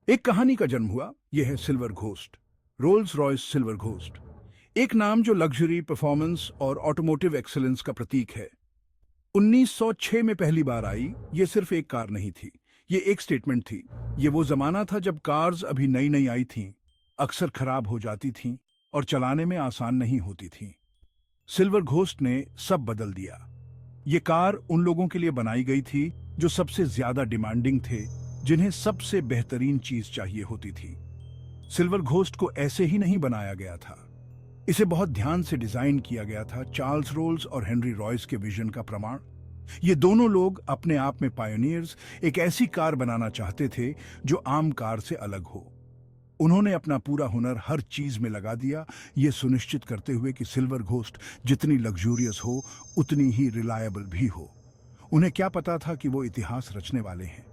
एक कहानी का जन्म हुआ। यह है silver ghost, Rolls Royce silver ghost. एक नाम जो लग्जरी, परफॉर्मेंस और ऑटोमोटिव एक्सीलेंस का प्रतीक है। 1906 में पहली बार आई। ये सिर्फ एक कार नहीं थी, ये एक स्टेटमेंट थी। ये वो जमाना था जब कार्स अभी नई नई आई थीं, अक्सर खराब हो जाती थीं और चलाने में आसान नहीं होती थीं। सिल्वर घोस्ट ने सब बदल दिया। ये कार उन लोगों के लिए बनाई गई थी जो सबसे ज्यादा डिमांडिंग थे, जिन्हें सबसे बेहतरीन चीज चाहिए होती थी। सिल्वर घोस्ट को ऐसे ही नहीं बनाया गया था, इसे बहुत ध्यान से डिजाइन किया गया था। चार्ल्स रोल्स और हेनरी रॉयस के विजन का प्रमाण। ये दोनों लोग अपने आप में पायोनियर्स, एक ऐसी कार बनाना चाहते थे जो आम कार से अलग हो। उन्होंने अपना पूरा हुनर हर चीज में लगा दिया, ये सुनिश्चित करते हुए कि सिल्वर घोस्ट जितनी लग्जूरियस हो, उतनी ही रिलायबल भी हो। उन्हें क्या पता था कि वो इतिहास रचने वाले हैं।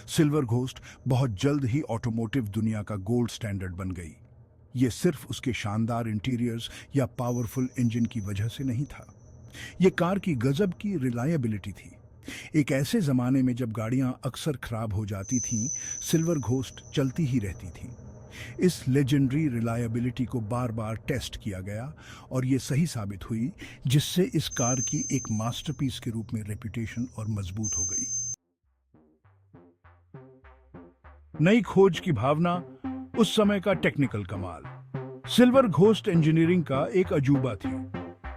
सिल्वर घोस्ट बहुत जल्द ही ऑटोमोटिव दुनिया का गोल्ड स्टैंडर्ड बन गई। ये सिर्फ उसके शानदार इंटीरियर्स या पावरफुल इंजन की वजह से नहीं था, ये कार की गजब की रिलायबिलिटी थी। एक ऐसे जमाने में जब गाड़ियां अक्सर खराब हो जाती थीं, सिल्वर घोस्ट चलती ही रहती थी। इस लेजेंडरी रिलायबिलिटी को बार बार टेस्ट किया गया और ये सही साबित हुई, जिससे इस कार की एक मास्टरपीस के रूप में रेपुटेशन और मजबूत हो गई। नई खोज की भावना, उस समय का टेक्निकल कमाल। सिल्वर घोस्ट इंजीनियरिंग का एक अजूबा थी।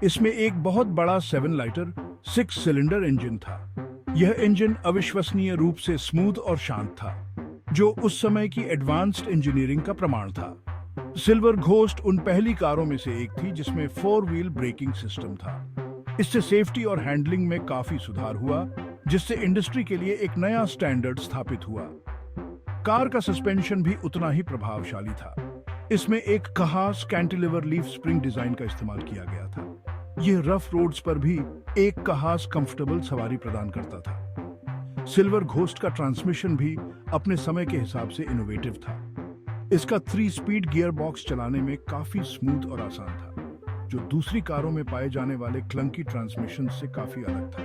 इसमें एक बहुत बड़ा 7 लीटर 6 सिलेंडर इंजन था। यह इंजन अविश्वसनीय रूप से स्मूथ और शांत था, जो उस समय की एडवांस्ड इंजीनियरिंग का प्रमाण था। सिल्वर घोस्ट उन पहली कारों में से एक थी जिसमें 4 व्हील ब्रेकिंग सिस्टम था। इससे सेफ्टी और हैंडलिंग में काफी सुधार हुआ, जिससे इंडस्ट्री के लिए एक नया स्टैंडर्ड स्थापित हुआ। कार का सस्पेंशन भी उतना ही प्रभावशाली था। इसमें एक खास कैंटिलीवर लीफ स्प्रिंग डिजाइन का इस्तेमाल किया गया था। यह रफ रोड्स पर भी एक खास कंफर्टेबल सवारी प्रदान करता था। सिल्वर घोस्ट का ट्रांसमिशन भी अपने समय के हिसाब से इनोवेटिव था। इसका 3 स्पीड गियर बॉक्स चलाने में काफी स्मूथ और आसान था, जो दूसरी कारों में पाए जाने वाले क्लंकी ट्रांसमिशन से काफी अलग था।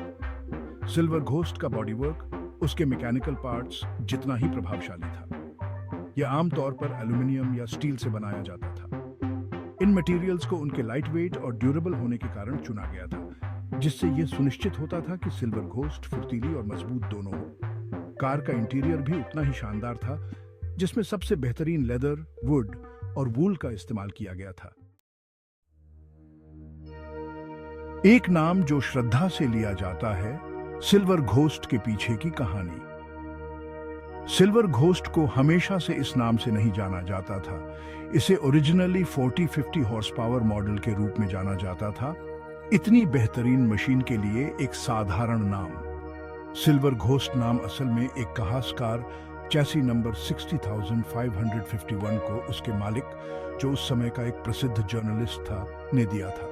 सिल्वर घोस्ट का बॉडीवर्क, उसके मैकेनिकल पार्ट्स जितना ही प्रभावशाली था। यह आमतौर पर एल्यूमिनियम या स्टील से बनाया जाता था। इन मटेरियल्स को उनके लाइट वेट और ड्यूरेबल होने के कारण चुना गया था, जिससे यह सुनिश्चित होता था कि सिल्वर घोस्ट फुर्तीली और मजबूत दोनों हो। कार का इंटीरियर भी उतना ही शानदार था, जिसमें सबसे बेहतरीन लेदर, वुड और वूल का इस्तेमाल किया गया था। एक नाम जो श्रद्धा से लिया जाता है, सिल्वर घोस्ट के पीछे की कहानी। सिल्वर घोस्ट को हमेशा से इस नाम से नहीं जाना जाता था। इसे ओरिजिनली 40-50 हॉर्स पावर मॉडल के रूप में जाना जाता था। इतनी बेहतरीन मशीन के लिए एक साधारण नाम। सिल्वर घोस्ट नाम असल में एक खास कार चैसी नंबर 60,551 को उसके मालिक, जो उस समय का एक प्रसिद्ध जर्नलिस्ट था, ने दिया था।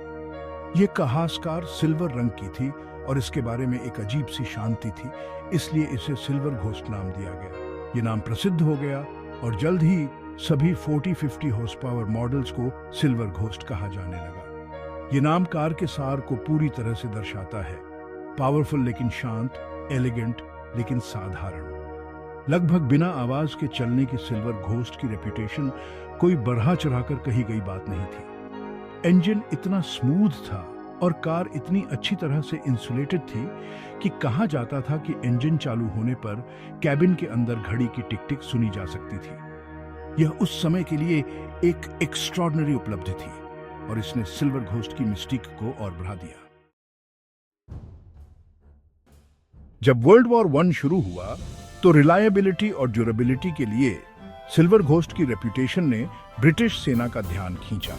यह खास कार सिल्वर रंग की थी और इसके बारे में एक अजीब सी शांति थी, इसलिए इसे सिल्वर घोस्ट नाम दिया गया। ये नाम प्रसिद्ध हो गया और जल्द ही सभी 40-50 हॉर्स पावर मॉडल्स को सिल्वर घोस्ट कहा जाने लगा। ये नाम कार के सार को पूरी तरह से दर्शाता है। पावरफुल लेकिन शांत, एलिगेंट लेकिन साधारण, लगभग बिना आवाज के चलने की सिल्वर घोस्ट की रेपुटेशन कोई बढ़ा चढ़ाकर कही गई बात नहीं थी। इंजन इतना स्मूथ था और कार इतनी अच्छी तरह से इंसुलेटेड थी कि कहा जाता था कि इंजन चालू होने पर कैबिन के अंदर घड़ी की टिक टिक सुनी जा सकती थी। यह उस समय के लिए एक एक्स्ट्रॉर्डिनरी उपलब्धि थी और इसने सिल्वर घोस्ट की मिस्टिक को और बढ़ा दिया। जब वर्ल्ड वॉर 1 शुरू हुआ तो रिलायबिलिटी और ड्यूरेबिलिटी के लिए सिल्वर घोस्ट की रेपुटेशन ने ब्रिटिश सेना का ध्यान खींचा।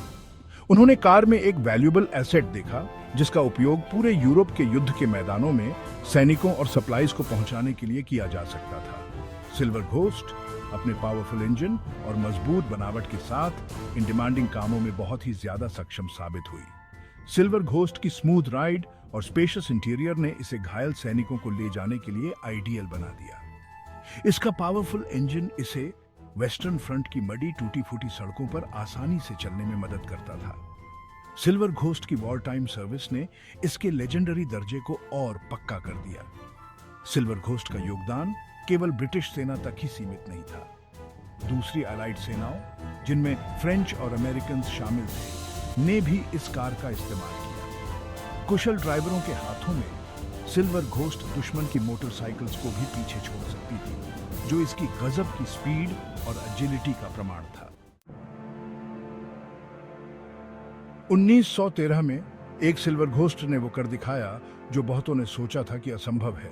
उन्होंने कार में एक वैल्यूएबल एसेट देखा, जिसका उपयोग पूरे यूरोप के युद्ध के मैदानों में सैनिकों और सप्लाईज को पहुंचाने के लिए किया जा सकता था। सिल्वर घोस्ट अपने पावरफुल इंजन और मजबूत बनावट के साथ इन डिमांडिंग कामों में बहुत ही ज्यादा सक्षम साबित हुई। सिल्वर घोस्ट की स्मूथ राइड और स्पेशियस इंटीरियर ने इसे घायल सैनिकों को ले जाने के लिए आइडियल बना दिया। इसका पावरफुल इंजन इसे वेस्टर्न फ्रंट की मडी टूटी फूटी सड़कों पर आसानी से चलने में मदद करता था। सिल्वर घोस्ट की वॉर टाइम सर्विस ने इसके लेजेंडरी दर्जे को और पक्का कर दिया। सिल्वर घोस्ट का योगदान केवल ब्रिटिश सेना तक ही सीमित नहीं था। दूसरी अलाइड सेनाओं, जिनमें फ्रेंच और अमेरिकन शामिल थे, ने भी इस कार का इस्तेमाल किया। कुशल ड्राइवरों के हाथों में सिल्वर घोस्ट दुश्मन की मोटरसाइकिल्स को भी पीछे छोड़ सकती थी, जो इसकी गजब की स्पीड और एजिलिटी का प्रमाण था। 1913 में एक सिल्वर घोस्ट ने वो कर दिखाया जो बहुतों ने सोचा था कि असंभव है।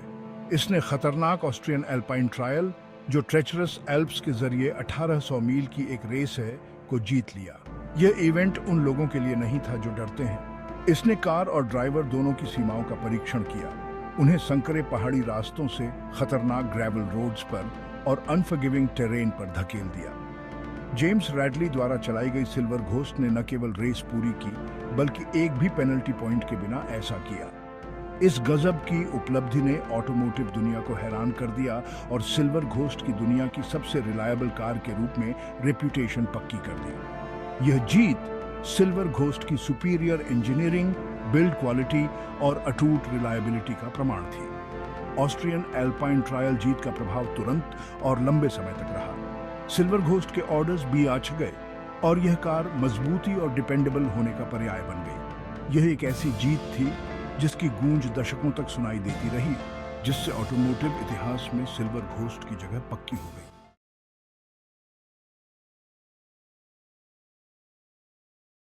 इसने खतरनाक ऑस्ट्रियन एल्पाइन ट्रायल, जो ट्रेचरस एल्प्स के जरिए 1800 मील की एक रेस है, को जीत लिया। यह इवेंट उन लोगों के लिए नहीं था जो डरते हैं। इसने कार और ड्राइवर दोनों की सीमाओं का परीक्षण किया, उन्हें संकरे पहाड़ी रास्तों से खतरनाक ग्रेवल रोड्स पर और अनफॉरगिविंग टेरेन पर धकेल दिया। जेम्स रैडली द्वारा चलाई गई सिल्वर घोस्ट ने न केवल रेस पूरी की, बल्कि एक भी पेनल्टी पॉइंट के बिना ऐसा किया। इस गजब की उपलब्धि ने ऑटोमोटिव दुनिया को हैरान कर दिया और सिल्वर घोस्ट की दुनिया की सबसे रिलायबल कार के रूप में रेप्यूटेशन पक्की कर दी। यह जीत सिल्वर घोस्ट की सुपीरियर इंजीनियरिंग, बिल्ड क्वालिटी और अटूट रिलायबिलिटी का प्रमाण थी। ऑस्ट्रियन एल्पाइन ट्रायल जीत का प्रभाव तुरंत और लंबे समय तक रहा। सिल्वर घोस्ट के ऑर्डर्स भी आ गए और यह कार मजबूती और डिपेंडेबल होने का पर्याय बन गई। यह एक ऐसी जीत थी जिसकी गूंज दशकों तक सुनाई देती रही, जिससे ऑटोमोटिव इतिहास में सिल्वर घोस्ट की जगह पक्की हो गई।